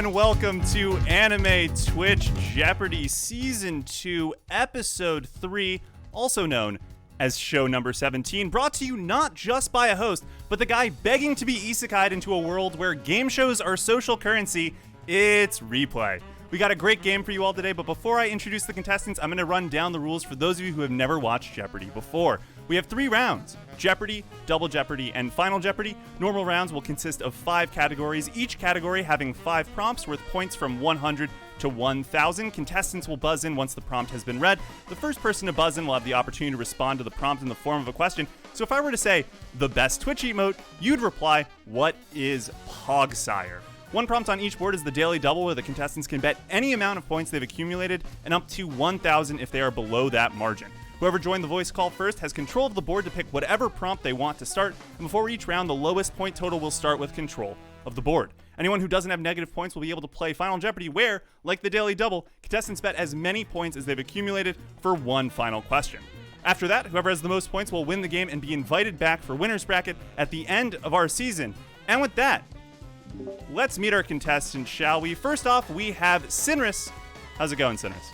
and welcome to Anime Twitch Jeopardy Season 2, Episode 3, also known as show number 17, brought to you not just by a host, but the guy begging to be isekai'd into a world where game shows are social currency. It's Replay. We got a great game for you all today, but before I introduce the contestants, I'm going to run down the rules for those of you who have never watched Jeopardy before. We have 3 rounds: Jeopardy, Double Jeopardy, and Final Jeopardy. Normal rounds will consist of 5 categories, each category having 5 prompts worth points from 100 to 1,000. Contestants will buzz in once the prompt has been read. The first person to buzz in will have the opportunity to respond to the prompt in the form of a question. So if I were to say, the best Twitch emote, you'd reply, what is Pogsire? One prompt on each board is the Daily Double, where the contestants can bet any amount of points they've accumulated and up to 1,000 if they are below that margin. Whoever joined the voice call first has control of the board to pick whatever prompt they want to start, and before each round, the lowest point total will start with control of the board. Anyone who doesn't have negative points will be able to play Final Jeopardy, where, like the Daily Double, contestants bet as many points as they've accumulated for one final question. After that, whoever has the most points will win the game and be invited back for Winner's Bracket at the end of our season. And with that, let's meet our contestants, shall we? First off, we have Sinris. How's it going, Sinris?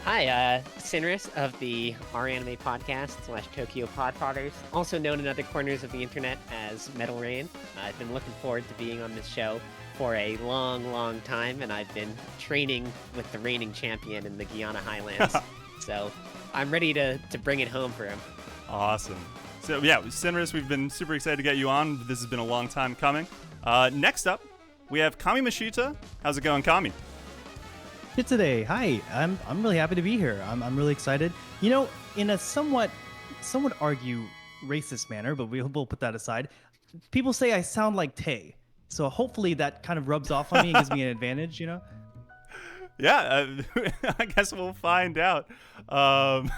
Hi, Sinris of the Our Anime Podcast / Tokyo Podfathers, also known in other corners of the internet as Metal Rain. I've been looking forward to being on this show for a long time, and I've been training with the reigning champion in the Guyana Highlands. So I'm ready to bring it home for him. Awesome. So yeah, Sinris, we've been super excited to get you on. This has been a long time coming. Next up, we have Kamimashita. How's it going, Kami? Good today. Hi. I'm really happy to be here. I'm really excited. You know, in a some would argue racist manner, but we'll put that aside. People say I sound like Tay, so hopefully that kind of rubs off on me and gives me an advantage. You know? Yeah, I guess we'll find out. God,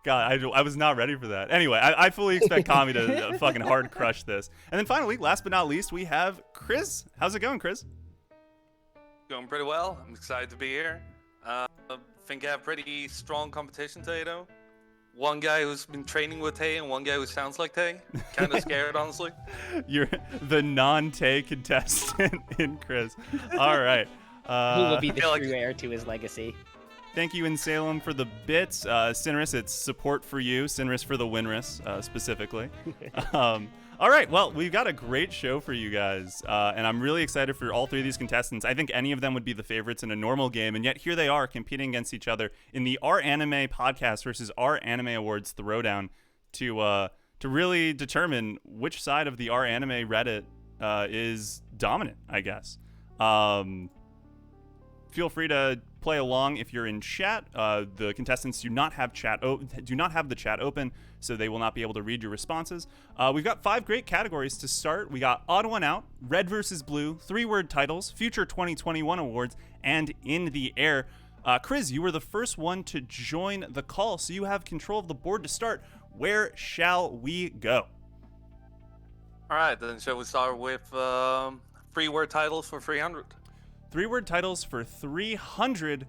I was not ready for that. Anyway, I fully expect Kami to fucking hard crush this. And then finally, last but not least, we have Chris. How's it going, Chris? Going pretty well. I'm excited to be here. I think I have pretty strong competition today, though. One guy who's been training with Tay and one guy who sounds like Tay. Kind of scared, honestly. You're the non-Tay contestant in Chris. All right. Who will be the true heir to his legacy? Thank you, in Salem, for the bits. Sinris, it's support for you. Sinris for the Winris, specifically. All right, well, we've got a great show for you guys, and I'm really excited for all 3 of these contestants. I think any of them would be the favorites in a normal game, and yet here they are competing against each other in the Our Anime Podcast versus Our Anime Awards Throwdown to really determine which side of the Our Anime Reddit is dominant, I guess. Feel free to play along if you're in chat. The contestants do not have the chat open, so they will not be able to read your responses. We've got 5 great categories to start. We got Odd One Out, Red versus Blue, 3-word titles, Future 2021 Awards, and In the Air. Chris, you were the first one to join the call, so you have control of the board to start. Where shall we go? All right, then shall we start with 3-word titles for 300? 3-word titles for 300.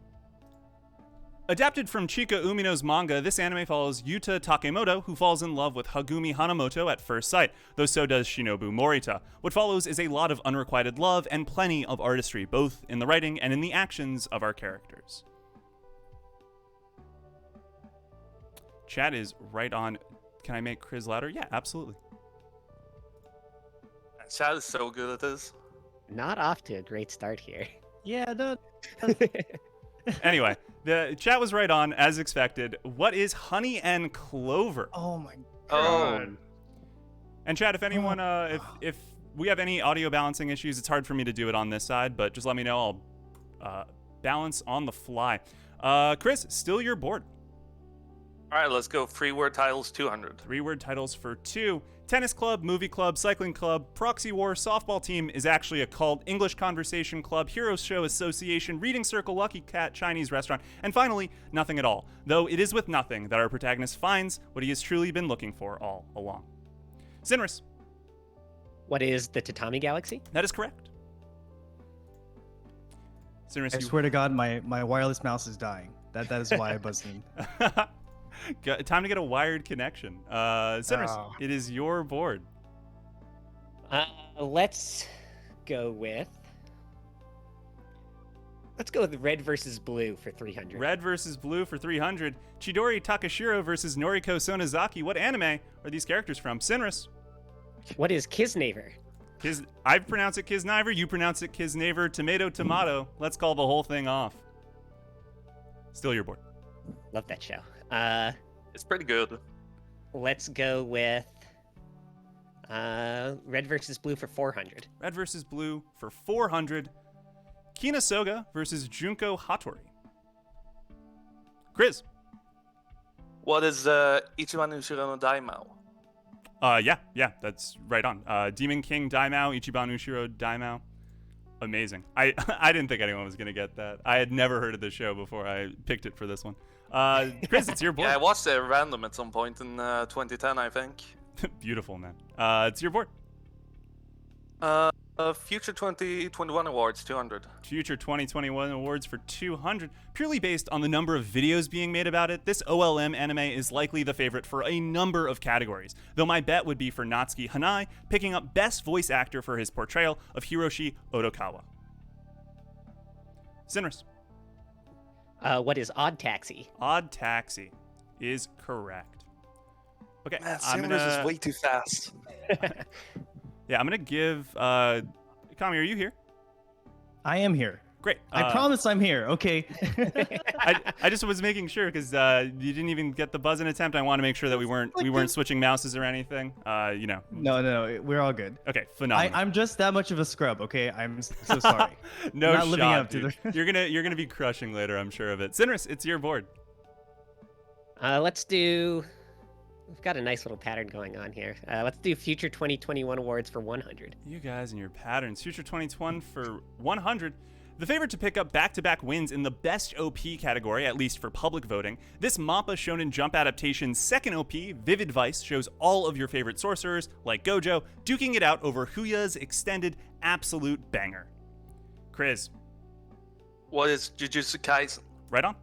Adapted from Chika Umino's manga, this anime follows Yuta Takemoto, who falls in love with Hagumi Hanamoto at first sight, though so does Shinobu Morita. What follows is a lot of unrequited love and plenty of artistry, both in the writing and in the actions of our characters. Chat is right on. Can I make Chris louder? Yeah, absolutely. Chat is so good at this. Not off to a great start here. Yeah. No. Anyway, the chat was right on, as expected. What is Honey and Clover? Oh my God. Oh. And chat, if anyone, if we have any audio balancing issues, it's hard for me to do it on this side, but just let me know. I'll balance on the fly. Chris, still your board. All right, let's go 3-word titles 200. 3-word titles for 2. Tennis club, movie club, cycling club, proxy war, softball team is actually a cult, English conversation club, heroes show association, reading circle, lucky cat, Chinese restaurant, and finally, nothing at all. Though it is with nothing that our protagonist finds what he has truly been looking for all along. Sinris. What is the Tatami Galaxy? That is correct. Sinris, I swear to God, my wireless mouse is dying. That is why I buzzed in. Time to get a wired connection. Sinris, It is your board. Let's go with Let's go with red versus blue for 300. Red versus blue for 300. Chidori Takashiro versus Noriko Sonozaki. What anime are these characters from? Sinris. What is Kisnaver? I pronounce it Kisniver. You pronounce it Kisnaver. Tomato. Let's call the whole thing off. Still your board. Love that show. It's pretty good. Let's go with red versus blue for 400. Red versus blue for 400. Kinasoga versus Junko Hattori. Chris. What is Ichiban Ushiro no Daimao? Yeah, that's right on. Demon King Daimao, Ichiban Ushiro Daimao. Amazing. I didn't think anyone was going to get that. I had never heard of the show before I picked it for this one. Chris, it's your board. Yeah, I watched it random at some point in 2010, I think. Beautiful, man. It's your board. Future 2021 Awards, 200. Future 2021 Awards for 200. Purely based on the number of videos being made about it, this OLM anime is likely the favorite for a number of categories, though my bet would be for Natsuki Hanai picking up Best Voice Actor for his portrayal of Hiroshi Odokawa. Sinris. What is Odd Taxi? Odd Taxi is correct. Okay, Man, I'm Sinners gonna... is way too fast. Yeah, I'm gonna give. Kami, are you here? I am here. Great. I promise I'm here. Okay. I just was making sure because you didn't even get the buzz-in attempt. I want to make sure that we weren't switching mouses or anything. No, we're all good. Okay, phenomenal. I'm just that much of a scrub. Okay, I'm so sorry. No I'm not shot, living up dude. to the. You're gonna be crushing later. I'm sure of it. Sinris, it's your board. Let's do. We've got a nice little pattern going on here. Let's do Future 2021 Awards for 100. You guys and your patterns. Future 2021 for 100. The favorite to pick up back-to-back wins in the Best OP category, at least for public voting. This MAPPA Shonen Jump adaptation's second OP, Vivid Vice, shows all of your favorite sorcerers, like Gojo, duking it out over Huya's extended absolute banger. Chris. What is Jujutsu Kaisen? Right on.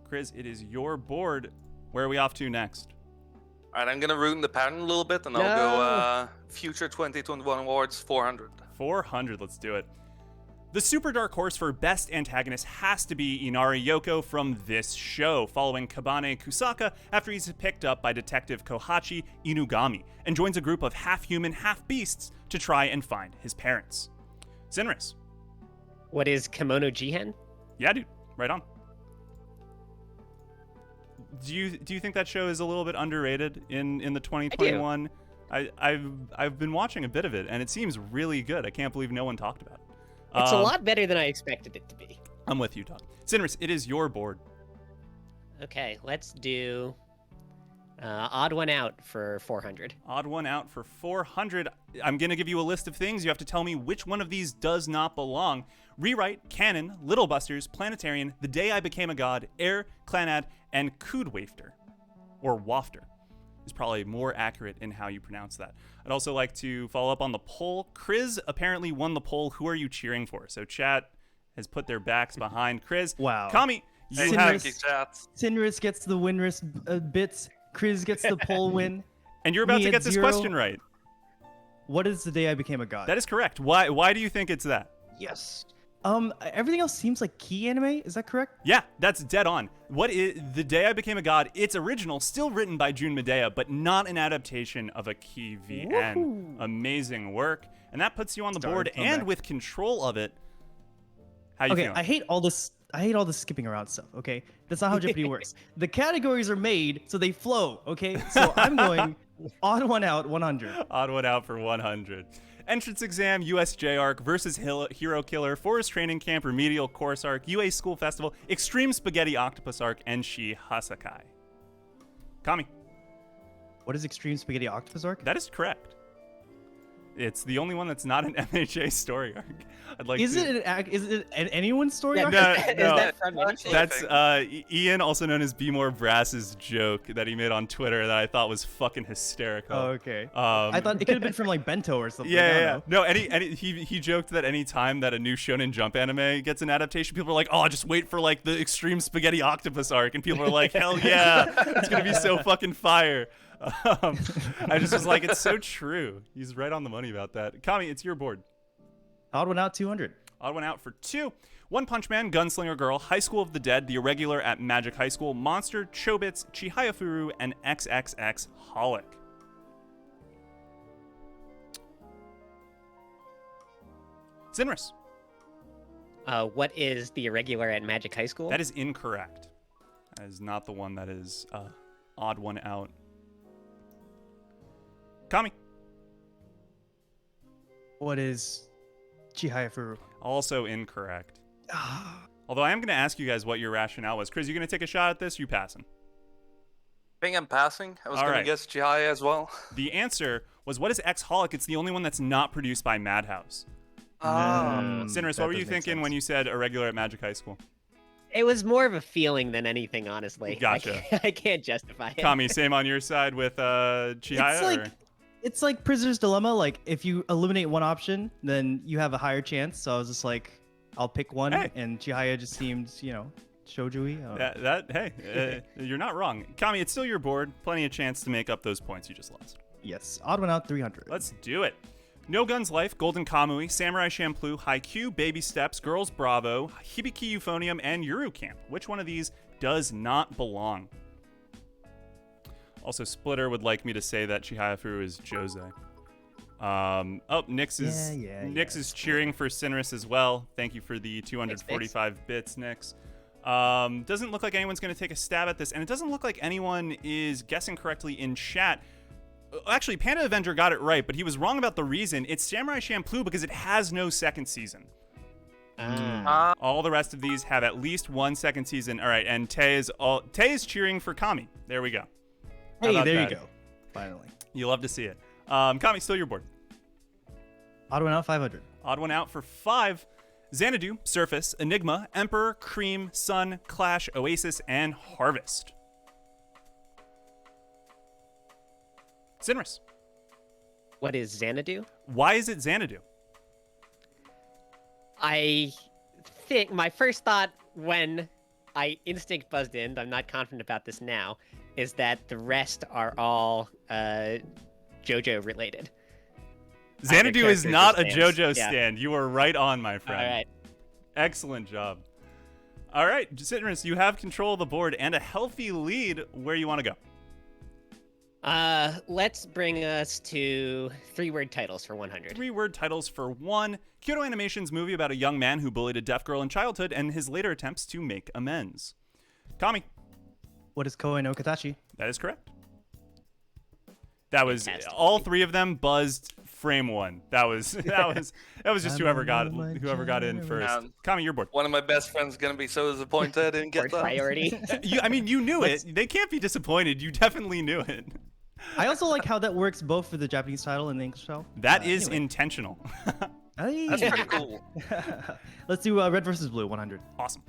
Chris, it is your board. Where are we off to next? All right, I'm going to ruin the pattern a little bit, and I'll go Future 2021 Awards, 400. 400, let's do it. The super dark horse for best antagonist has to be Inari Yoko from this show, following Kabane Kusaka after he's picked up by Detective Kohachi Inugami and joins a group of half-human, half-beasts to try and find his parents. Sinris. What is Kimono Jihen? Yeah, dude, right on. Do you think that show is a little bit underrated in the 2021? I've been watching a bit of it and it seems really good. I can't believe no one talked about it. It's a lot better than I expected it to be. I'm with you, Todd. Sinris, it is your board. Okay, let's do Odd One Out for 400. Odd One Out for 400. I'm going to give you a list of things. You have to tell me which one of these does not belong. Rewrite, Canon, Little Busters, Planetarian, The Day I Became a God, Air, Clanad, and Koodwafter, or Wafter, is probably more accurate in how you pronounce that. I'd also like to follow up on the poll. Chris apparently won the poll. Who are you cheering for? So chat has put their backs behind Chris. Wow. Kami, you Hey, have... thank you, chat. Sinris gets the winress bits. Chris gets the poll win. And you're about Me to at get this 0. question right. What is The Day I Became a God? That is correct. Why do you think it's that? Yes. Everything else seems like key anime. Is that correct? Yeah, that's dead on. What is The Day I Became a God? It's original, still written by Jun Medea, but not an adaptation of a key VN. Woohoo. Amazing work. And that puts you on the board Started and comeback. with control of it. How you Okay, feeling? I hate all this skipping around stuff, okay? That's not how Jeopardy works. The categories are made so they flow, okay? So I'm going Odd One Out 100. Odd One Out for 100. Entrance exam, USJ arc versus Hero Killer, Forest Training Camp, Remedial Course arc, UA School Festival, Extreme Spaghetti Octopus arc, and Shi Hasakai. Kami. What is Extreme Spaghetti Octopus Arc? That is correct. It's the only one that's not an MHA story arc. I'd like Is to... it an anyone's story arc? No, Is no. that from anything? That's Ian, also known as Be More Brass's joke that he made on Twitter that I thought was fucking hysterical. Oh, okay. I thought it could have been from like Bento or something. I don't know. No, he joked that any time that a new Shonen Jump anime gets an adaptation, people are like, oh, just wait for like the Extreme Spaghetti Octopus arc, and people are like, hell yeah, it's gonna be so fucking fire. I just was like, it's so true. He's right on the money about that. Kami, it's your board. Odd one out, 200. Odd one out for 2. One Punch Man, Gunslinger Girl, High School of the Dead, The Irregular at Magic High School, Monster, Chobits, Chihaya Furu, and XXX Holic. Zinris. What is The Irregular at Magic High School? That is incorrect. That is not the one that is odd one out. Kami. What is Chihaya Furu? Also incorrect. Although I am going to ask you guys what your rationale was. Chris, you going to take a shot at this? You passing? I think I'm passing. I was All going right. to guess Chihaya as well. The answer was, what is X-Holic? It's the only one that's not produced by Madhouse. Sinris, what were you thinking when you said Irregular at Magic High School? It was more of a feeling than anything, honestly. Gotcha. I can't justify it. Kami, same on your side with Chihaya? It's like Prisoner's Dilemma. Like, if you eliminate one option, then you have a higher chance. So I was just like, I'll pick one. Hey. And Chihaya just seemed, shoujo-y. Hey, you're not wrong. Kami, it's still your board. Plenty of chance to make up those points you just lost. Yes. Odd one out, 300. Let's do it. No Guns Life, Golden Kamui, Samurai Champloo, Haikyuu, Baby Steps, Girls Bravo, Hibiki Euphonium, and Yuru Camp. Which one of these does not belong? Also, Splitter would like me to say that Chihaya Furu is Jose. Nyx is Nyx is cheering for Sinris as well. Thank you for the 245 bits, Nyx. Doesn't look like anyone's going to take a stab at this, and it doesn't look like anyone is guessing correctly in chat. Actually, Panda Avenger got it right, but he was wrong about the reason. It's Samurai Champloo because it has no second season. All the rest of these have at least one second season. All right, and Tay is cheering for Kami. There we go. Hey, there that? you go. Finally. You love to see it. Kami, still your board. Odd one out, 500. Odd one out for 5. Xanadu, Surface, Enigma, Emperor, Cream, Sun, Clash, Oasis, and Harvest. Sinris. What is Xanadu? Why is it Xanadu? I think my first thought when I instinct buzzed in, I'm not confident about this now, is that the rest are all JoJo related. Xanadu is not a stands. JoJo Yeah. stand. You are right on, my friend. All right. Excellent job. All right, Sinris, you have control of the board and a healthy lead. Where you want to go? Let's bring us to 3-word titles for 100. 3-word titles for 1. Kyoto Animation's movie about a young man who bullied a deaf girl in childhood and his later attempts to make amends. Kami. What is Koe no Katachi? That is correct. That was Fantastic. all 3 of them buzzed frame 1. That was just whoever got in first. Kami, your board. One of my best friends is going to be so disappointed I didn't get Board that. priority. You knew it. They can't be disappointed. You definitely knew it. I also like how that works both for the Japanese title and the English title. That is anyway. intentional. Hey. That's pretty cool. Let's do Red versus Blue, 100. Awesome.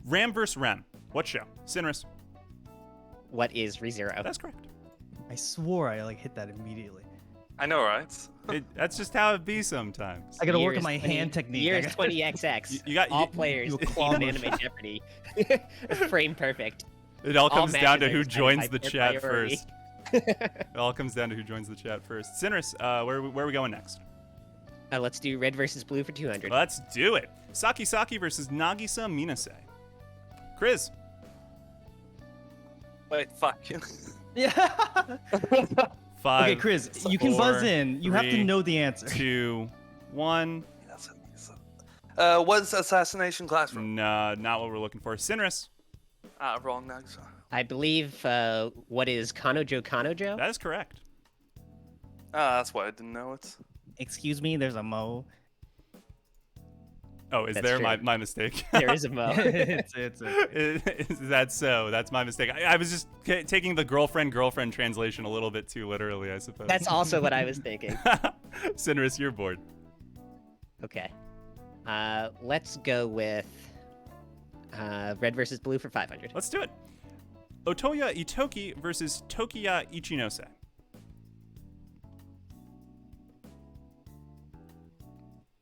Ram vs. Rem. What show? Sinris. What is ReZero? That's correct. I swore I hit that immediately. I know, right? That's just how it be sometimes. I gotta work Year on my is 20 hand technique. Year is 20XX. You got- all you- players you in claw Anime Jeopardy. Frame perfect. It all all comes down to matches who are joins decided the by chat priority. first. It all comes down to who joins the chat first. Sinris, where are we going next? Let's do Red versus Blue for 200. Let's do it. Saki Saki versus Nagisa Minase. Chris. Wait, fuck. Yeah. 5. Okay, Chris, you can buzz in. You have to 3, know the answer. 2, 1. What's Assassination Classroom? No, not what we're looking for. Sinris. Wrong, Nags. I believe what is Kanojo Kanojo? That is correct. That's why I didn't know it. Excuse me, there's a Mo. Oh, is That's there true. my mistake? There is a Mo. it's Is that so? That's my mistake. I was just taking the girlfriend translation a little bit too literally, I suppose. That's also what I was thinking. Sinris, you're bored. Okay. Let's go with Red versus Blue for 500. Let's do it. Otoya Itoki versus Tokiya Ichinose.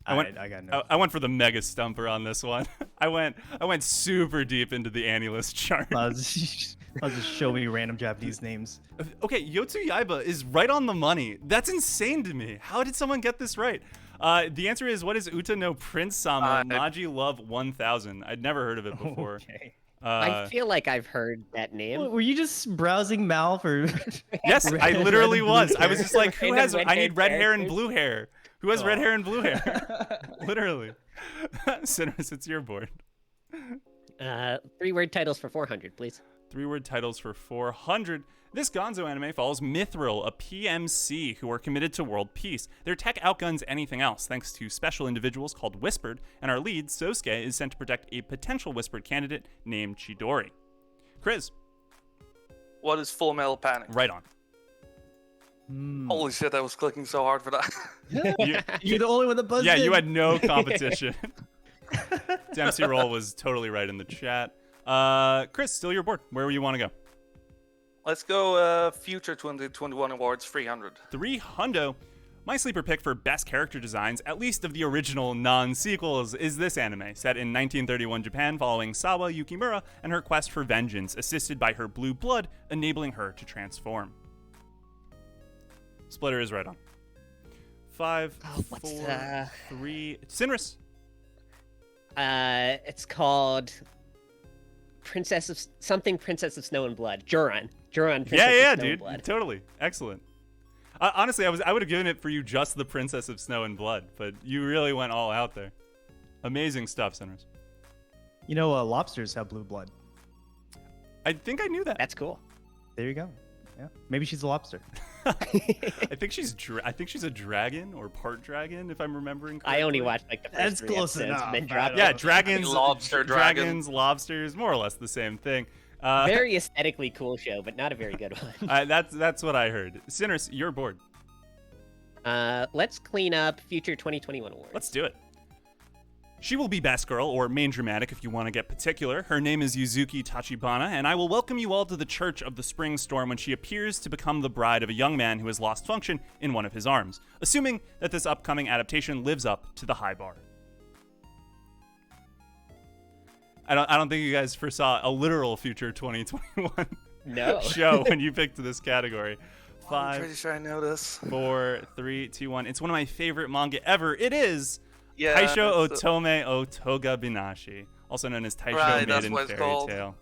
I got no. I went for the mega stumper on this one. I went super deep into the AniList chart. I'll just show me random Japanese names. Okay, Yotsu Yaiba is right on the money. That's insane to me. How did someone get this right? The answer is, what is Uta no Prince Sama Maji Love 1000? I'd never heard of it before. Okay. I feel like I've heard that name. Were you just browsing Mal for? Yes, I literally was. I was just like, who has? I need red hair and characters. blue hair. Who has red hair and blue hair? Literally. Sinners, it's your board. 3-word titles for 400, please. 3-word titles for 400. This Gonzo anime follows Mithril, a PMC who are committed to world peace. Their tech outguns anything else, thanks to special individuals called Whispered, and our lead, Sosuke, is sent to protect a potential Whispered candidate named Chidori. Chris. What is Full Metal Panic? Right on. Holy shit, I was clicking so hard for that. You're the only one that buzzed Yeah, in. you had no competition. Dempsey Roll was totally right in the chat. Chris, still your board. Where do you want to go? Let's go Future 2021 Awards 300. 300. My sleeper pick for best character designs, at least of the original non-sequels, is this anime, set in 1931 Japan following Sawa Yukimura and her quest for vengeance, assisted by her blue blood, enabling her to transform. Splitter is right on. 5, 4, 3. Sinris. It's called Princess of Snow and Blood. Juron, Princess of Snow dude. and Blood. Totally. Excellent. Honestly, I would have given it for you just the Princess of Snow and Blood, but you really went all out there. Amazing stuff, Sinners. You know, lobsters have blue blood. I think I knew that. That's cool. There you go. Yeah, maybe she's a lobster. I think she's a dragon or part dragon, if I'm remembering correctly. I only watched like the first That's 3 close episodes enough. and then I dropped don't it. Yeah, dragons, Lobster dragons, lobsters, more or less the same thing. Very aesthetically cool show, but not a very good one. That's what I heard. Sinners, you're bored. Let's clean up Future 2021 awards. Let's do it. She will be best girl, or main dramatic if you want to get particular. Her name is Yuzuki Tachibana, and I will welcome you all to the Church of the Spring Storm when she appears to become the bride of a young man who has lost function in one of his arms, assuming that this upcoming adaptation lives up to the high bar. I don't think you guys foresaw a literal Future 2021 show when you picked this category. I'm pretty sure I know this. 4, 3, 2, 1. It's one of my favorite manga ever. It is Yeah, Taisho that's Otome o Toga Binashi, also known as Taisho Right, that's Maiden what it's Fairy called. Tale.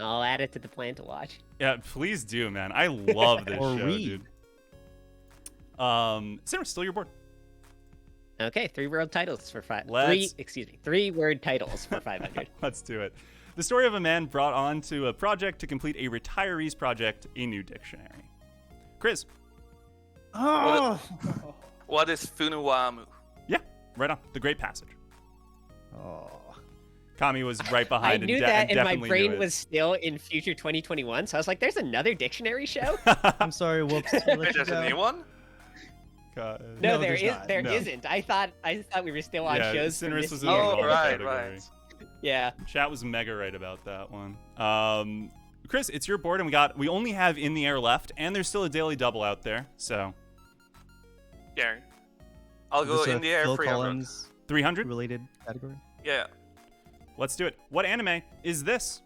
I'll add it to the plan to watch. Yeah, please do, man. I love this Or show, read. dude. Sarah, still your board. Okay, 3-word titles for 5. Let's- 3-word titles for 500. Let's do it. The story of a man brought on to a project to complete a retiree's project, a new dictionary. Chris. Oh. What is Funuwamu? Yeah, right on. The Great Passage. Oh. Kami was right I behind knew and, that, and my definitely brain knew it. was still in Future 2021, so I was like, "There's another dictionary show." I'm sorry. Whoops. We'll let you There's a go. new one? God. No, No, there there's is. not. There No. isn't. I thought we were still on Yeah, shows. from Sinris this was in year. the Oh, wrong right, category. right. Yeah. Chat was mega right about that one. Chris, it's your board, and we only have In the Air left, and there's still a daily double out there. So Gary. I'll go Is this in a the air Phil 300. Collins 300. related category? Yeah. Let's do it. What anime is this?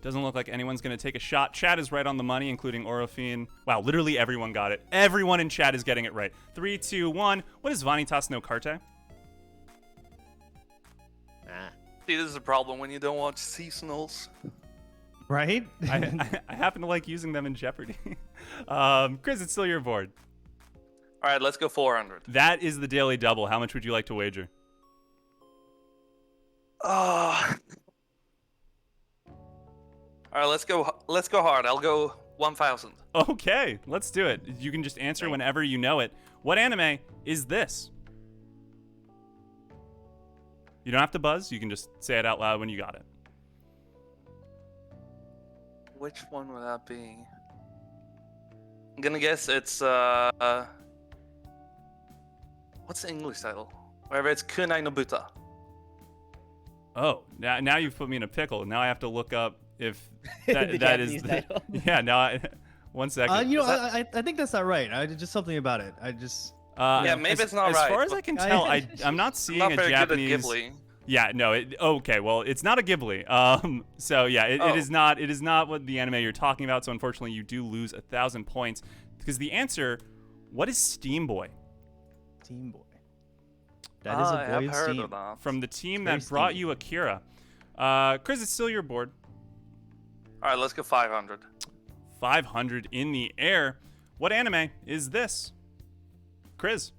Doesn't look like anyone's going to take a shot. Chat is right on the money, including Orofine. Wow, literally everyone got it. Everyone in chat is getting it right. 3, 2, 1. What is Vanitas no Carte? Ah. See, this is a problem when you don't watch seasonals. Right? I happen to like using them in Jeopardy. Chris, it's still your board. All right, let's go 400. That is the daily double. How much would you like to wager? All right, let's go hard. I'll go 1,000. Okay, let's do it. You can just answer whenever you know it. What anime is this? You don't have to buzz. You can just say it out loud when you got it. Which one would that be? I'm gonna guess it's what's the English title? Wherever it's Kunai no Buta. Oh, now you've put me in a pickle. Now I have to look up if The that is Japanese the, title. Yeah, now 1 second. You know, I think that's not right. Just something about it. Yeah, maybe it's not as right, far as but- I can tell, I'm not seeing I'm not a very Japanese. good at Ghibli. Yeah, no. Okay, well, it's not a Ghibli. So yeah, it is not. It is not what the anime you're talking about. So unfortunately, you do lose 1,000 points because the answer, what is Steam Boy? Steam Boy. That is a boy of heard steam. of that. From the team It's very that brought steamy. you Akira. Chris, it's still your board. All right, let's go 500. 500 in the air. What anime is this? Chris?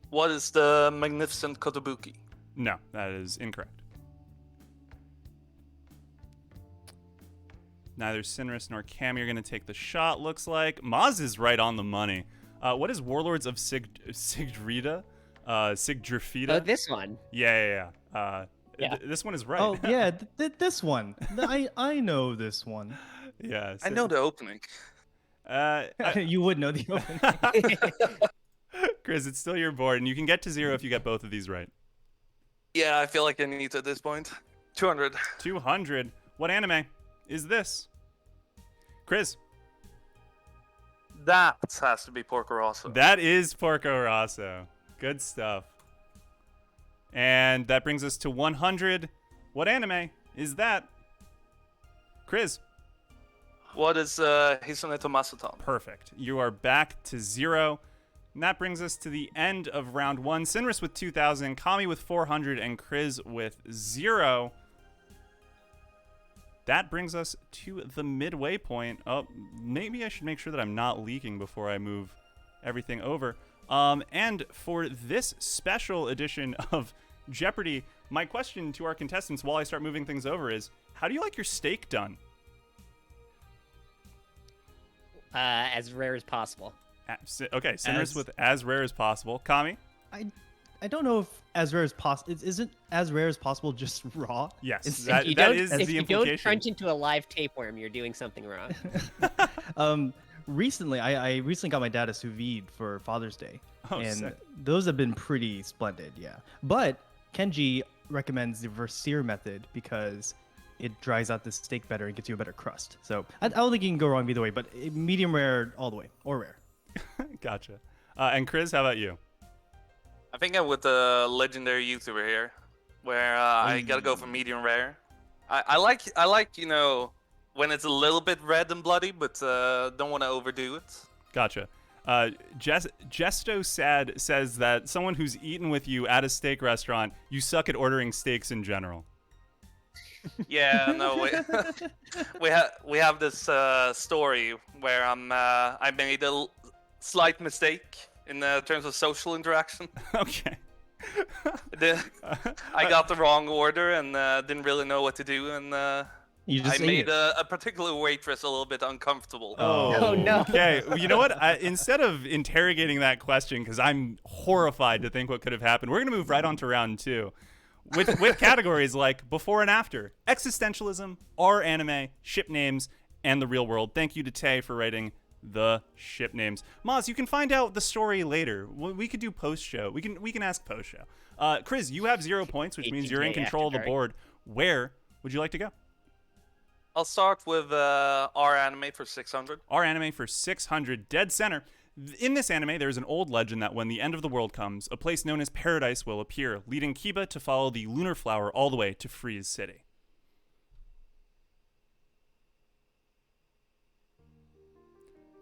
What is the Magnificent Kotobuki? No, that is incorrect. Neither Sinris nor Cami are going to take the shot, looks like. Maz is right on the money. What is Warlords of Sigrdrifa? Sigrdrifa? Oh, this one. Yeah. Yeah. This one is right. Oh yeah, this one. I know this one. Yeah. I know the opening. You would know the opening. Chris, it's still your board, and you can get to 0 if you get both of these right. Yeah, I feel like I need to at this point. 200. 200. What anime is this? Chris? That has to be Porco Rosso. That is Porco Rosso. Good stuff. And that brings us to 100. What anime is that? Chris? What is Hisoneto Masaton? Perfect. You are back to 0. And that brings us to the end of round 1. Sinris with 2,000, Kami with 400, and Chris with 0. That brings us to the midway point. Oh, maybe I should make sure that I'm not leaking before I move everything over. And for this special edition of Jeopardy, my question to our contestants while I start moving things over is, how do you like your steak done? As rare as possible. Okay, Sinris with as rare as possible. Kami? I don't know if as rare as possible. Isn't as rare as possible just raw? Yes, It's- that If is if the you don't implication. crunch into a live tapeworm, you're doing something wrong. Recently, I recently got my dad a sous vide for Father's Day, Oh, and sick. those have been pretty splendid. Yeah, but Kenji recommends the Versier method because it dries out the steak better and gets you a better crust. So I don't think you can go wrong either way. But medium rare all the way, or rare. Gotcha. And Chris, how about you? I think I'm with the legendary YouTuber here, where I gotta go for medium rare. I like when it's a little bit red and bloody, but don't want to overdo it. Gotcha. Gesto Sad says that someone who's eaten with you at a steak restaurant, you suck at ordering steaks in general. Yeah, no, we have this story where I made a slight mistake in terms of social interaction. Okay. I got the wrong order and didn't really know what to do, and You just I ate made it. a particular waitress a little bit uncomfortable. Oh, no. Okay. Well, you know what? Instead of interrogating that question, because I'm horrified to think what could have happened, we're going to move right on to round 2. With categories like before and after, existentialism, R anime, ship names, and the real world. Thank you to Tay for writing the ship names. Maz, you can find out the story later. We could do post-show. We can ask post-show. Chris, you have 0 points, which means you're in 18K control of the after dark. board. Where would you like to go? I'll start with our anime for 600. Our anime for 600, dead center. In this anime, there is an old legend that when the end of the world comes, a place known as Paradise will appear, leading Kiba to follow the lunar flower all the way to Freeze City.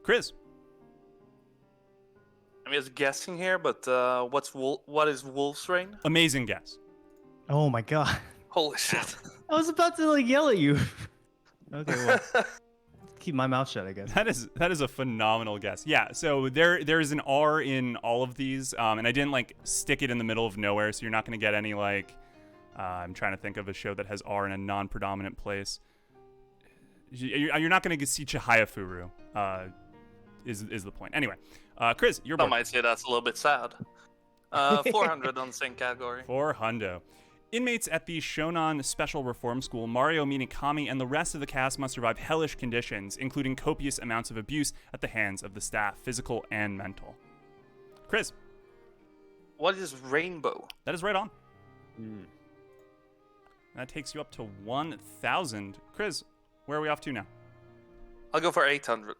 Chris, I'm just guessing here, but what is Wolf's Rain? amazing guess. Oh my god! Holy shit! I was about to yell at you. Okay, well, keep my mouth shut, I guess. That is a phenomenal guess. Yeah, so there's an R in all of these, and I didn't stick it in the middle of nowhere, so you're not going to get any I'm trying to think of a show that has R in a non-predominant place. You're not going to see Chihayafuru. Is the point. Anyway, Chris, your Some board. might say that's a little bit sad. 400 on the same category. For Hundo. Inmates at the Shonan Special Reform School, Mario, Minakami, and the rest of the cast must survive hellish conditions, including copious amounts of abuse at the hands of the staff, physical and mental. Chris, What is Rainbow? that is right on. That takes you up to 1,000. Chris, where are we off to now? I'll go for 800.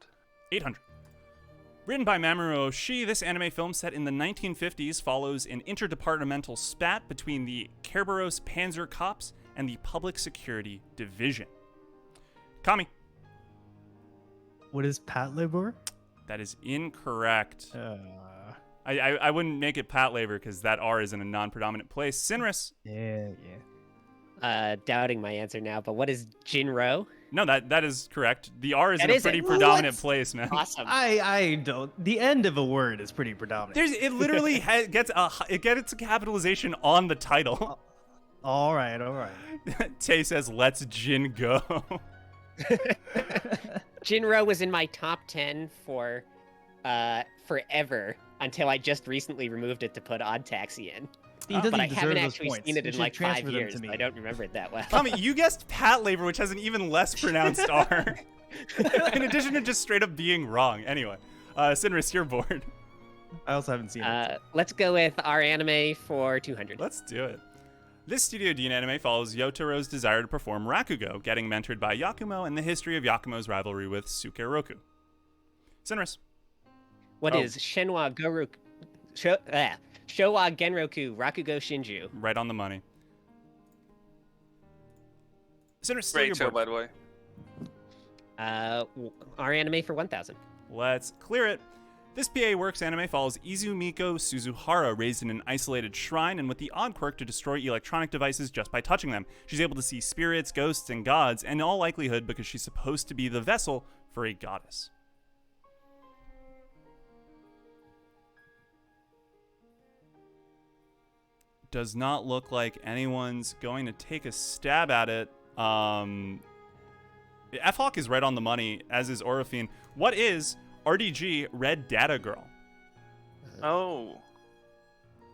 800. Written by Mamoru Oshii, this anime film set in the 1950s follows an interdepartmental spat between the Kerberos Panzer Cops and the Public Security Division. Kami. What is Pat Labor? That is incorrect. I wouldn't make it Pat Labor because that R is in a non-predominant place. Sinris. Yeah. Doubting my answer now, but what is Jinro? No, that is correct. The R is That in a is pretty it. predominant place, man. Awesome. I don't. The end of a word is pretty predominant. It literally gets a capitalization on the title. All right. Tay says, "Let's Jin go." Jinro was in my top 10 for forever until I just recently removed it to put Odd Taxi in. He doesn't But I deserve haven't those actually points. seen it You in should like 5 transfer them years, to me. so I don't remember it that well. Tommy, you guessed Pat Labor, which has an even less pronounced R. In addition to just straight up being wrong. Anyway, Sinris, you're bored. I also haven't seen it. Let's go with our anime for 200. Let's do it. This Studio Dean anime follows Yotaro's desire to perform Rakugo, getting mentored by Yakumo, and the history of Yakumo's rivalry with Sukeroku. Sinris. What is Shenwa Goruku? Showa Genroku Rakugo Shinju. Right on the money. Sinris, still Great your show, board. by the way. Our anime for 1000. Let's clear it. This PA Works anime follows Izumiko Suzuhara, raised in an isolated shrine and with the odd quirk to destroy electronic devices just by touching them. She's able to see spirits, ghosts, and gods, and in all likelihood because she's supposed to be the vessel for a goddess. Does not look like anyone's going to take a stab at it. F-Hawk is right on the money, as is Orofine. What is RDG Red Data Girl? Oh.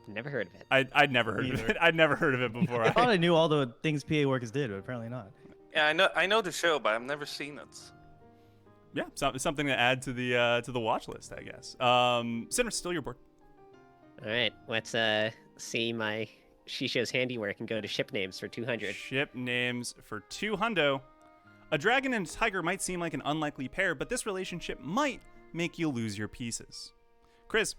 Never heard of it. I'd never heard of it. I'd never heard of it before. I thought I knew all the things PA Workers did, but apparently not. Yeah, I know the show, but I've never seen it. Yeah, something to add to the watch list, I guess. Sinner, still your board. All right, let's see my Shisho's handiwork and go to ship names for 200. Ship names for 200. A dragon and a tiger might seem like an unlikely pair, but this relationship might make you lose your pieces. Chris.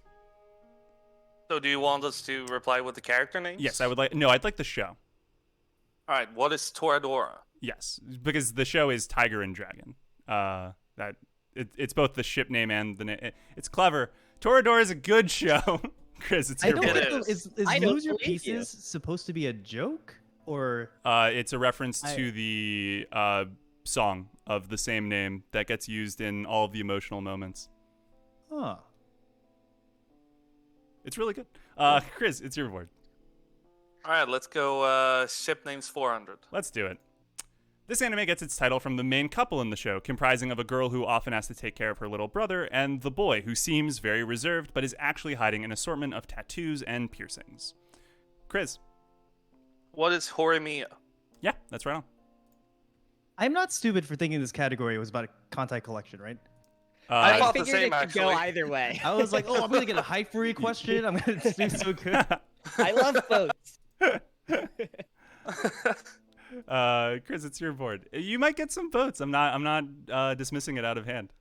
So do you want us to reply with the character names? Yes, I would like. No, I'd like the show. All right, what is Toradora? Yes, because the show is Tiger and Dragon. It's both the ship name and the name. It's clever. Toradora is a good show. Chris, it's I your don't board. know. Is I don't Lose Your believe you. Pieces supposed to be a joke? Or It's a reference to the song of the same name that gets used in all of the emotional moments. huh. It's really good. Chris, it's your board. All right, let's go ship names 400. Let's do it. This anime gets its title from the main couple in the show, comprising of a girl who often has to take care of her little brother and the boy who seems very reserved but is actually hiding an assortment of tattoos and piercings. Chris. What is Horimiya? Yeah, that's right on. I'm not stupid for thinking this category was about a Kantai collection, right? I thought the figured same, it could go actually. either way. I was like, oh, I'm going to get a Hyphery question. I'm going to do so good. I love boats. Chris, it's your board. You might get some votes. I'm not dismissing it out of hand.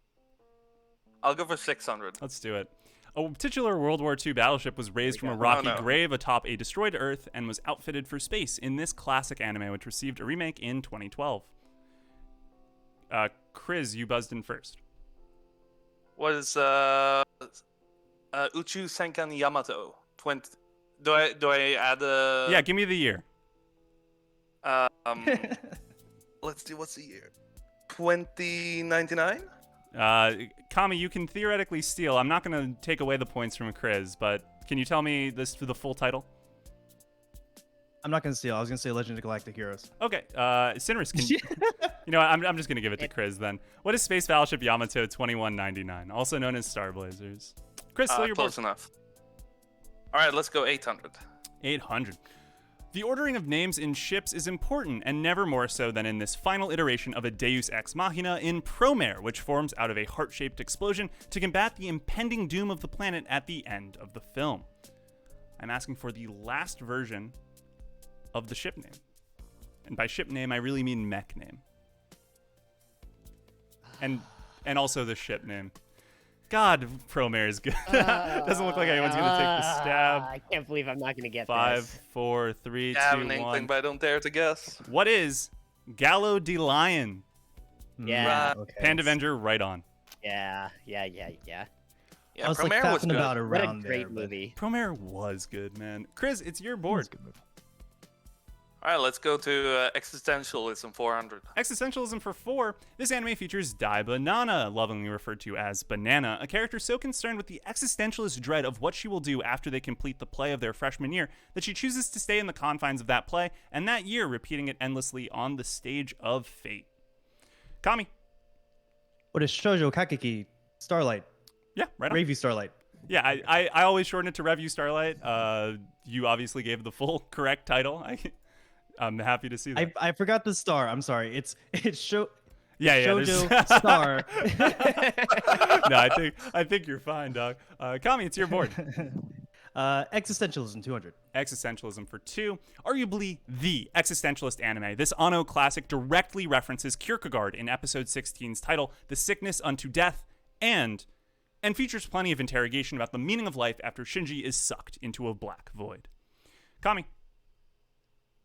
I'll go for 600. Let's do it. A titular World War II battleship was raised from a rocky no. grave atop a destroyed Earth and was outfitted for space in this classic anime, which received a remake in 2012. Chris, you buzzed in first. What is Uchu Senkan Yamato? 20. Do I add a? Yeah, give me the year. Let's see. What's the year? 2099. Kami, you can theoretically steal. I'm not going to take away the points from Chris, but can you tell me the full title? I'm not going to steal. I was going to say Legend of Galactic Heroes. Okay, Sinris, you know what, I'm just going to give it to Chris then. What is Space Battleship Yamato 2199, also known as Star Blazers? Chris, still your board. Close enough. All right, let's go 800. 800. The ordering of names in ships is important, and never more so than in this final iteration of a Deus Ex Machina in Promare, which forms out of a heart-shaped explosion to combat the impending doom of the planet at the end of the film. I'm asking for the last version of the ship name. And by ship name, I really mean mech name. And also the ship name. God, Promare is good. Doesn't look like anyone's going to take the stab. I can't believe I'm not going to get 5, this. 4, 3, I have 2, an 1. inkling, but I don't dare to guess. What is Gallo de Lion? Yeah. Okay. Panda Avenger, right on. Yeah. Yeah, I was like Promare was fapping good. about What a around great there. but movie. Promare was good, man. Chris, it's your it was board. a good movie. All right, let's go to Existentialism 400. Existentialism for 4. This anime features Dai Banana, lovingly referred to as Banana, a character so concerned with the existentialist dread of what she will do after they complete the play of their freshman year that she chooses to stay in the confines of that play, and that year repeating it endlessly on the stage of fate. Kami. What is Shoujo Kakeki Starlight? Yeah, right on. Review Starlight. Yeah, I always shorten it to Review Starlight. You obviously gave the full correct title. I'm happy to see that. I forgot the star. I'm sorry. It's yeah, Shoujo there's- Star. No, I think you're fine, dog. Kami, it's your board. Existentialism 200. Existentialism for 2. Arguably the existentialist anime, this Anno classic directly references Kierkegaard in episode 16's title, The Sickness Unto Death, and features plenty of interrogation about the meaning of life after Shinji is sucked into a black void. Kami.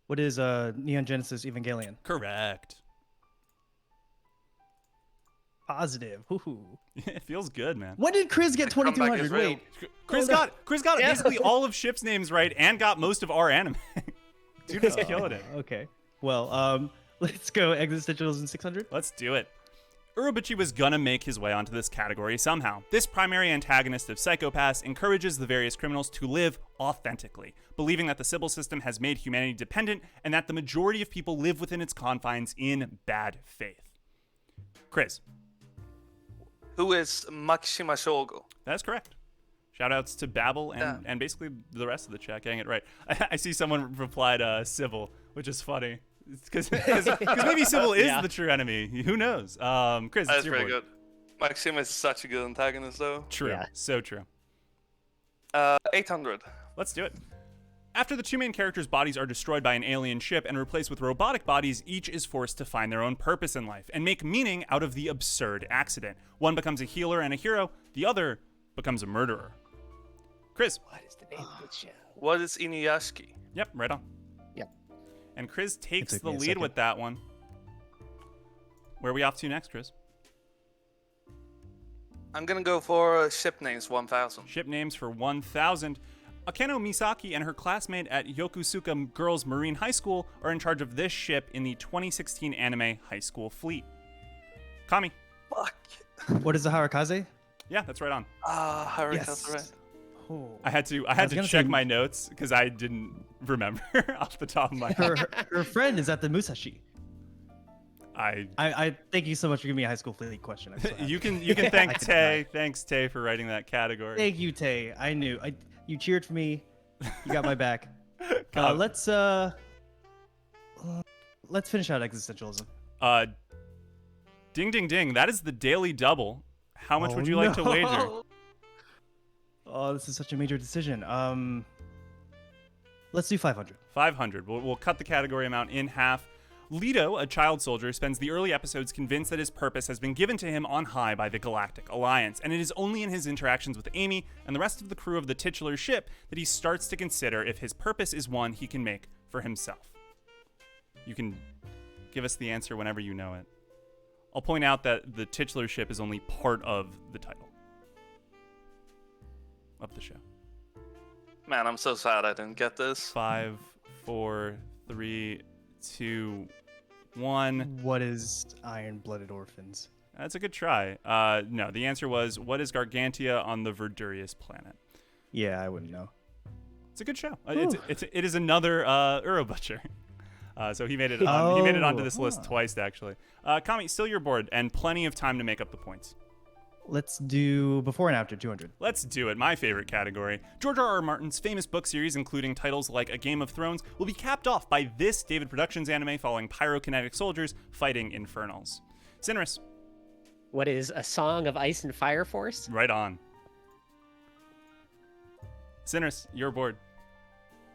What is Neon Genesis Evangelion? Correct. Positive. Woohoo. It feels good, man. When did Chris get The comeback 2200? is real. Wait. Chris got Yeah. basically all of Ship's names right and got most of our anime. Dude is killing it. Okay. Well, let's go Existentialism 600. Let's do it. Urobuchi was gonna make his way onto this category somehow. This primary antagonist of Psychopaths encourages the various criminals to live authentically, believing that the Sybil system has made humanity dependent and that the majority of people live within its confines in bad faith. Chris. Who is Makishima Shogo? That's correct. Shoutouts to Babel and basically the rest of the chat getting it right. I see someone replied Sybil, which is funny. Because maybe Sybil is Yeah. the true enemy. Who knows? Chris, That's it's your pretty board. good. Makishima is such a good antagonist, though. True. Yeah. So true. 800. Let's do it. After the two main characters' bodies are destroyed by an alien ship and replaced with robotic bodies, each is forced to find their own purpose in life and make meaning out of the absurd accident. One becomes a healer and a hero, the other becomes a murderer. Chris. What is the name of the show? What is Inuyashiki? Yep, right on. Yep. And Chris takes took the me a lead second. with that one. Where are we off to next, Chris? I'm gonna go for Ship Names 1000. Ship names for 1,000. Akeno Misaki and her classmate at Yokosuka Girls Marine High School are in charge of this ship in the 2016 anime High School Fleet. Kami. Fuck. What is the Harakaze? Yeah, that's right on. Harika's right. Oh. I had to was gonna check say- my notes because I didn't remember off the top of my Her, head. her friend is at the Musashi. I I thank you so much for giving me a high school fleet question. I'm so happy. you can thank I could Tay. Thanks Tay for writing that category. Thank you, Tay. I knew. You cheered for me. You got my back. God. Let's finish out existentialism. Ding ding ding. That is the daily double. How much Oh, would you like to wager? no. Oh, this is such a major decision. Let's do 500. 500. We'll cut the category amount in half. Leto, a child soldier, spends the early episodes convinced that his purpose has been given to him on high by the Galactic Alliance, and it is only in his interactions with Amy and the rest of the crew of the titular ship that he starts to consider if his purpose is one he can make for himself. You can give us the answer whenever you know it. I'll point out that the titular ship is only part of the title of the show. Man, I'm so sad I didn't get this. 5, 4, 3, 2, 1. What is Iron-Blooded Orphans? That's a good try. No, the answer was, what is Gargantia on the Verdurious planet? Yeah, I wouldn't know. It's a good show. It is another Uro Butcher. So he made it on, he made it onto this list twice, actually. Kami, still your board, and plenty of time to make up the points. Let's do before and after 200. Let's do it. My favorite category. George R.R. Martin's famous book series, including titles like A Game of Thrones, will be capped off by this David Productions anime following pyrokinetic soldiers fighting infernals. Sinris, What is A Song of Ice and Fire Force? right on. Sinris, your board.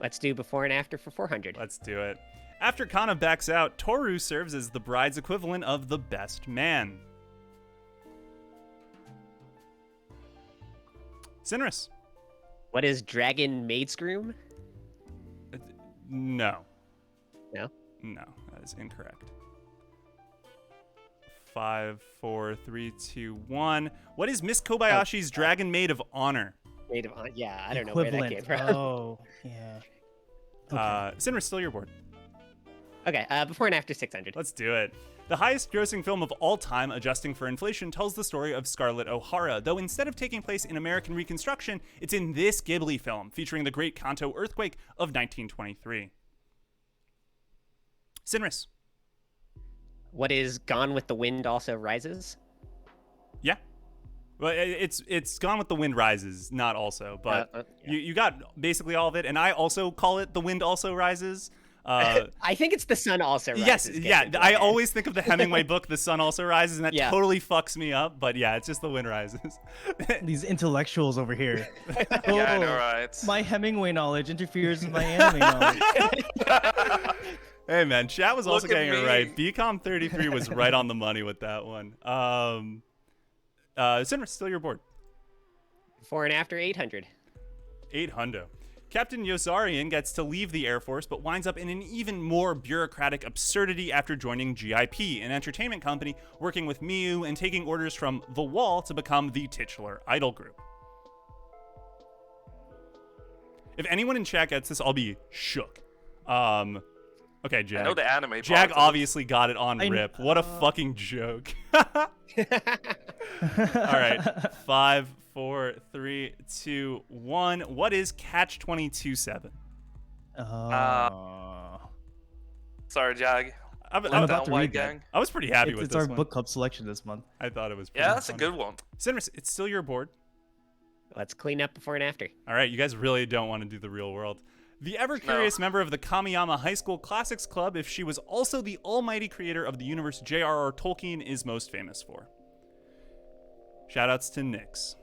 Let's do before and after for 400. Let's do it. After Kana backs out, Toru serves as the bride's equivalent of the best man. Sinris. What is Dragon Maid's Groom? No. No? No, that is incorrect. 5, 4, 3, 2, 1. What is Miss Kobayashi's Dragon Maid of Honor? Maid of Honor. Yeah, I don't know where that came from. Oh, yeah. Sinris, still your board. Okay, before and after 600. Let's do it. The highest grossing film of all time, adjusting for inflation, tells the story of Scarlett O'Hara, though instead of taking place in American Reconstruction, it's in this Ghibli film, featuring the Great Kanto earthquake of 1923. Sinris. What is Gone with the Wind Also Rises? Yeah. Well, it's Gone with the Wind Rises, not also, but yeah. you got basically all of it, and I also call it The Wind Also Rises. I think it's The Sun Also Rises. Yes, yeah. I always think of the Hemingway book, The Sun Also Rises, and that Yeah. totally fucks me up. But yeah, it's just The Wind Rises. These intellectuals over here. Yeah, I know, right? My Hemingway knowledge interferes with my anime knowledge. Hey man, chat was also Look at getting it me. right. BCom 33 was right on the money with that one. Sinris, still your board. Before and after 800. 800. Captain Yosarian gets to leave the Air Force, but winds up in an even more bureaucratic absurdity after joining GIP, an entertainment company working with Miyu and taking orders from The Wall to become the titular idol group. If anyone in chat gets this, I'll be shook. Okay, Jag. I know the anime. Jag part of it. obviously got it on rip. What a fucking joke. All right. 5, 4, 3, 2, 1. What is Catch 22-7? Sorry, Jag. I'm about Down to White read that. Gang. I was pretty happy with It's this our one. book club selection this month. I thought it was pretty Yeah, that's a funny. good one. Sinris, it's still your board. Let's clean up before and after. All right, you guys really don't want to do the real world. The ever-curious member of the Kamiyama High School Classics Club, if she was also the almighty creator of the universe J.R.R. Tolkien is most famous for. Shoutouts to Nyx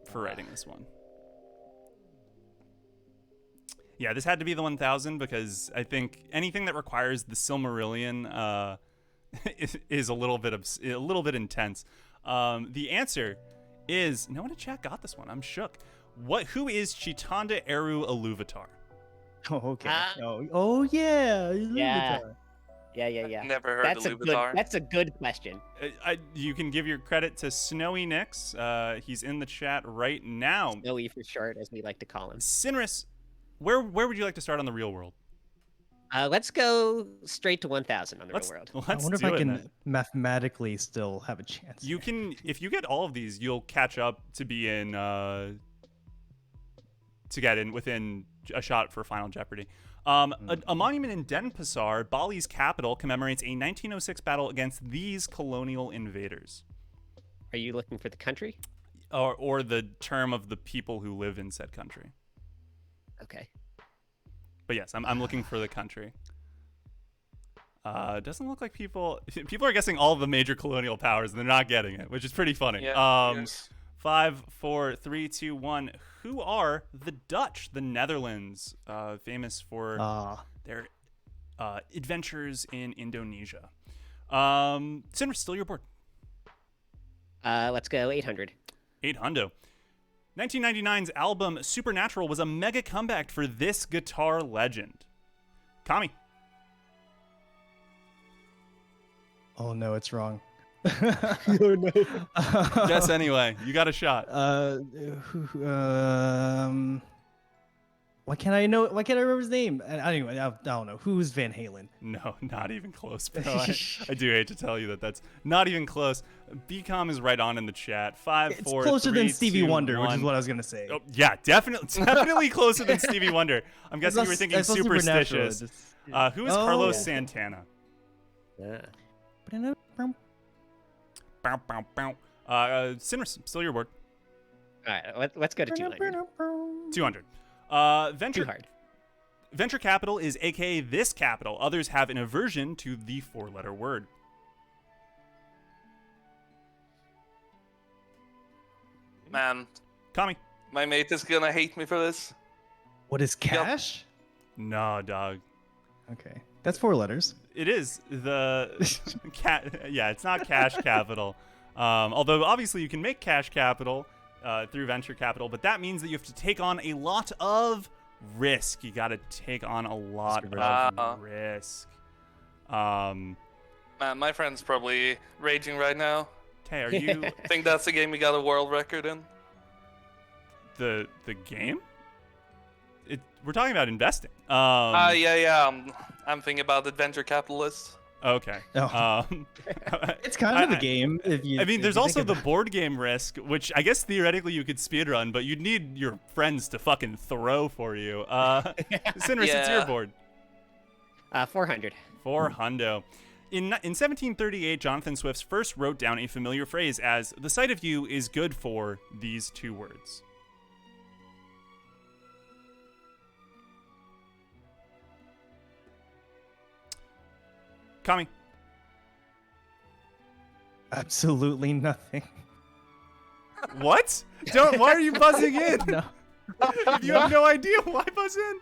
for writing this one. Yeah, this had to be the 1000 because I think anything that requires the Silmarillion is a little bit intense. The answer is no one in chat got this one. I'm shook. Who is Chitanda Eru Iluvatar? Oh, okay. Ah. Oh, yeah. Yeah. Yeah. Never heard That's of a good. Luvatar. That's a good question. You can give your credit to Snowy Nyx. He's in the chat right now. Snowy for short, as we like to call him. Sinris, where would you like to start on the real world? Let's go straight to 1000 on the real world. I Let's wonder if do I it, can man. mathematically still have a chance. You can, if you get all of these, you'll catch up to be in, to get in within a shot for Final Jeopardy. A monument in Denpasar, Bali's capital, commemorates a 1906 battle against these colonial invaders. Are you looking for the country? Or the term of the people who live in said country. Okay. But yes, I'm looking for the country. It doesn't look like people are guessing all of the major colonial powers and they're not getting it, which is pretty funny. Yeah, yes. 5, 4, 3, 2, 1. Who are the Dutch, the Netherlands, famous for their adventures in Indonesia? Sinner, still your board. Let's go 800. 800. 1999's album Supernatural was a mega comeback for this guitar legend. Kami. Oh, no, it's wrong. Guess anyway. You got a shot. Why can't I remember his name? Anyway, I don't know. Who's Van Halen? No, not even close, bro. I do hate to tell you that that's not even close. BCom is right on in the chat. 5, It's 4, closer 3, than Stevie 2, Wonder, which 1. is what I was gonna say. Oh, yeah, definitely closer than Stevie Wonder. I'm guessing you were thinking I saw Supernatural, Superstitious. just- Who is Oh, Carlos yeah. Santana? Yeah. Bow, bow, bow. Sinner, still your board. All right, let's go to 200. 200. Too hard. Venture capital is aka this capital. Others have an aversion to the 4-letter word. Man, Kami. my mate is gonna hate me for this. What is cash? No, dog. Okay, that's 4 letters. It is the yeah, it's not cash capital. Although obviously you can make cash capital through venture capital, but that means that you have to take on a lot of risk. You got to take on a lot of risk. Man, my friend's probably raging right now. Okay, are you I think that's the game we got a world record in. the game? We're talking about investing. Yeah. I'm thinking about the venture capitalists. Okay. Oh. It's kind of a game. I mean, there's also the board game Risk, which I guess theoretically you could speedrun, but you'd need your friends to fucking throw for you. Sinris, it's your board. 400. 400. In 1738, Jonathan Swifts first wrote down a familiar phrase as, "The sight of you is good for" these two words. Kami. Absolutely nothing. What? Why are you buzzing in? No. If you have no idea, why buzz in?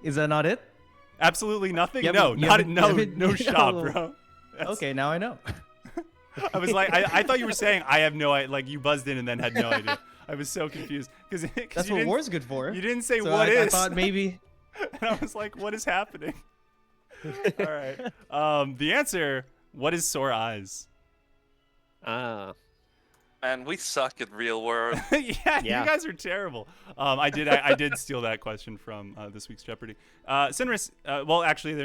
Is that not it? Absolutely nothing? You No, haven't- no shot, no. bro. Okay, now I know. I was like, I thought you were saying I have no idea. Like you buzzed in and then had no idea. I was so confused because That's what war's good for. You didn't say So what I is. thought maybe. And I was like, what is happening? All right. The answer: what is sore eyes? Man, we suck at real world. Yeah, you guys are terrible. I did steal that question from this week's Jeopardy. Sinris, well, actually,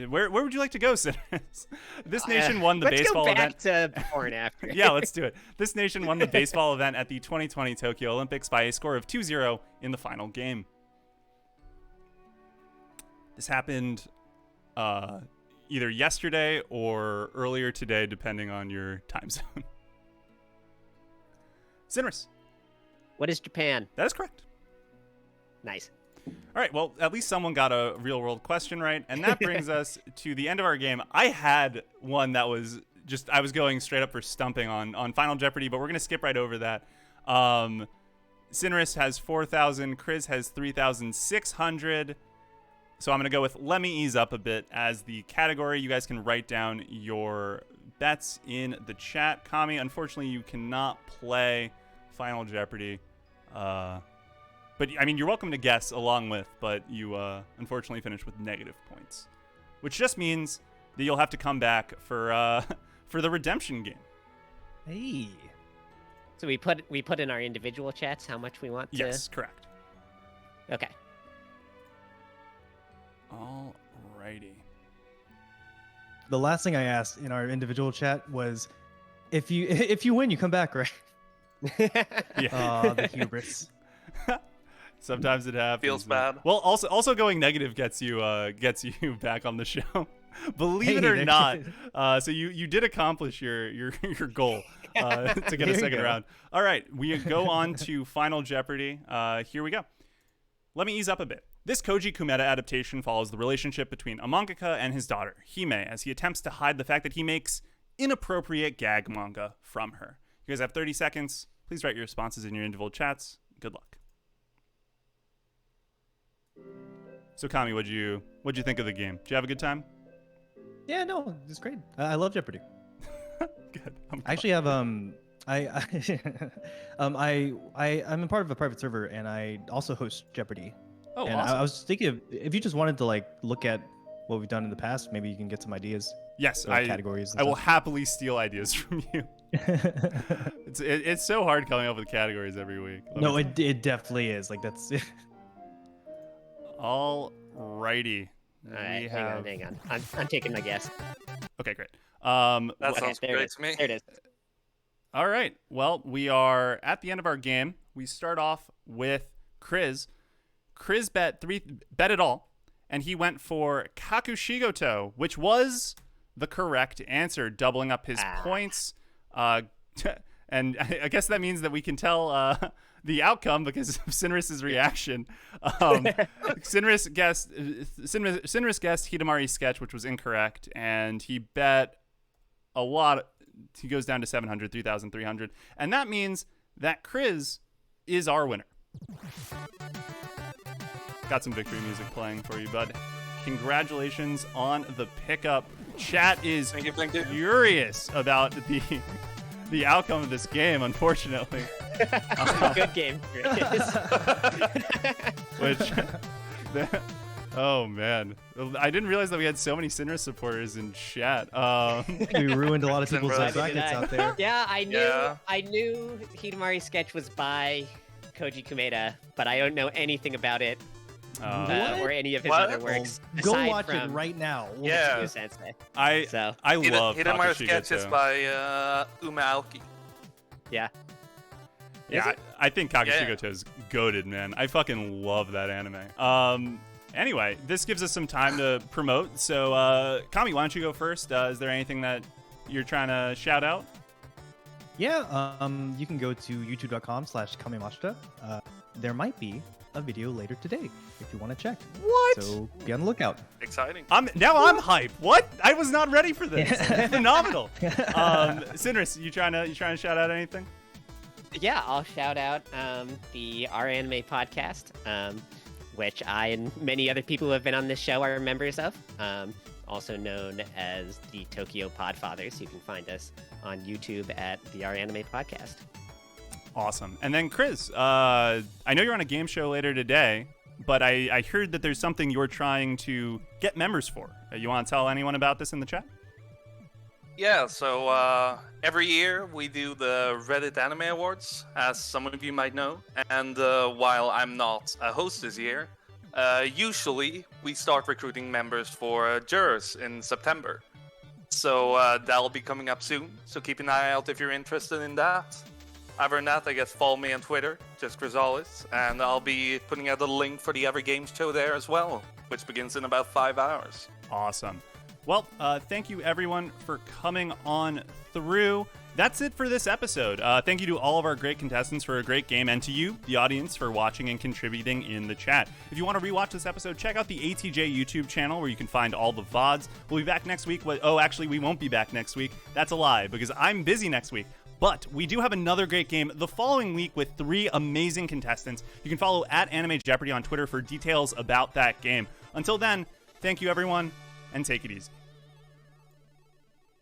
where would you like to go, Sinris? This nation won the baseball event. Let's go back to before and after. Yeah, let's do it. This nation won the baseball event at the 2020 Tokyo Olympics by a score of 2-0 in the final game. This happened either yesterday or earlier today, depending on your time zone. Sinris. What is Japan? That is correct. Nice. All right, well, at least someone got a real-world question right, and that brings us to the end of our game. I had one that was just, I was going straight up for stumping on Final Jeopardy, but we're going to skip right over that. Sinris has 4,000, Chris has 3,600, so I'm going to go with Let Me Ease Up a Bit as the category. You guys can write down your bets in the chat. Kami, unfortunately, you cannot play Final Jeopardy. But, I mean, you're welcome to guess along with, but you unfortunately finished with negative points. Which just means that you'll have to come back for the redemption game. Hey. So we put in our individual chats how much we want to... Yes, correct. Okay. Alrighty. The last thing I asked in our individual chat was, if you win, you come back, right? Yeah. Oh, the hubris. Sometimes it happens. Feels bad. Well, also going negative gets you back on the show. Believe it or there not. it So you did accomplish your goal to get a second round. All right, we go on to Final Jeopardy. Here we go. Let me ease up a bit. This Koji Kumeta adaptation follows the relationship between a mangaka and his daughter, Hime, as he attempts to hide the fact that he makes inappropriate gag manga from her. You guys have 30 seconds. Please write your responses in your individual chats. Good luck. So, Kami, what'd you think of the game? Did you have a good time? Yeah, no, it's great. I love Jeopardy. Good. I actually have I'm a part of a private server, and I also host Jeopardy. Oh, and awesome. I was thinking if you just wanted to like look at what we've done in the past, maybe you can get some ideas. Yes, like categories. I will happily steal ideas from you. It's so hard coming up with categories every week. No, it definitely is. Like that's. Alrighty. All right, hang on. I'm taking my guess. Okay, great. That sounds there great it is. to me. There it is. All right. Well, we are at the end of our game. We start off with Chris. Chris bet it all, and he went for Kakushigoto, which was the correct answer, doubling up his points. And I guess that means that we can tell the outcome because of Sinris's reaction. Sinris guessed Hidamari's sketch, which was incorrect, and he bet a lot. He goes down to 700, 3,300, and that means that Chris is our winner. Got some victory music playing for you, bud. Congratulations on the pickup. Chat is Thank you. furious about the outcome of this game, unfortunately. Good game, Chris. Which, oh man, I didn't realize that we had so many Sinra supporters in chat. We ruined a lot of people's Right. brackets out there. Yeah, I knew. Yeah. I knew Hidamari's sketch was by Koji Kumeda, but I don't know anything about it or any of his What? other works. Go aside watch it from right now. Yeah. Tsuchiyo Sensei. I So love Hidamari's Takashi sketches Goto. by Uma Aoki. yeah. Yeah, Is it? I think Kakashi Yeah. Goto is goated, man. I fucking love that anime. Anyway, this gives us some time to promote. So, Kami, why don't you go first? Is there anything that you're trying to shout out? Yeah, you can go to youtube.com/kamimashita. There might be a video later today if you want to check. What? So be on the lookout. Exciting. Now I'm hype. What? I was not ready for this. Phenomenal. Sinris, you trying to shout out anything? Yeah, I'll shout out the Our Anime podcast, which I and many other people who have been on this show are members of, also known as the Tokyo Podfathers. You can find us on YouTube at the Our Anime podcast. Awesome. And then Chris, I know you're on a game show later today, but I heard that there's something you're trying to get members for. You want to tell anyone about this in the chat? Yeah, so every year we do the Reddit Anime Awards, as some of you might know. And while I'm not a host this year, usually we start recruiting members for jurors in September. So that'll be coming up soon, so keep an eye out if you're interested in that. Other than that, I guess follow me on Twitter, just Grisales, and I'll be putting out a link for the Ever Games show there as well, which begins in about 5 hours. Awesome. Well, thank you everyone for coming on through. That's it for this episode. Thank you to all of our great contestants for a great game, and to you, the audience, for watching and contributing in the chat. If you want to rewatch this episode, check out the ATJ YouTube channel where you can find all the VODs. We'll be back next week. Oh, actually, we won't be back next week. That's a lie, because I'm busy next week. But we do have another great game the following week with 3 amazing contestants. You can follow at Anime Jeopardy on Twitter for details about that game. Until then, thank you everyone, and take it easy.